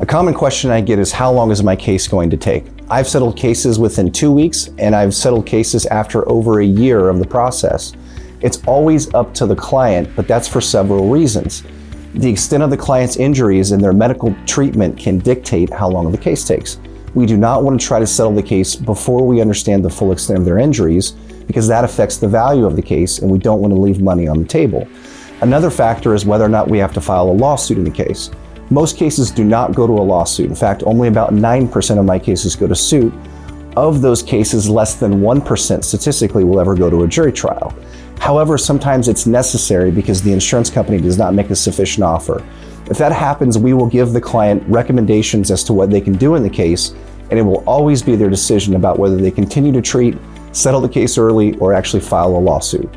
A common question I get is, how long is my case going to take? I've settled cases within 2 weeks, and I've settled cases after over a year of the process. It's always up to the client, but that's for several reasons. The extent of the client's injuries and their medical treatment can dictate how long the case takes. We do not want to try to settle the case before we understand the full extent of their injuries, because that affects the value of the case, and we don't want to leave money on the table. Another factor is whether or not we have to file a lawsuit in the case. Most cases do not go to a lawsuit. In fact, only about 9% of my cases go to suit. Of those cases, less than 1% statistically will ever go to a jury trial. However, sometimes it's necessary because the insurance company does not make a sufficient offer. If that happens, we will give the client recommendations as to what they can do in the case, and it will always be their decision about whether they continue to treat, settle the case early, or actually file a lawsuit.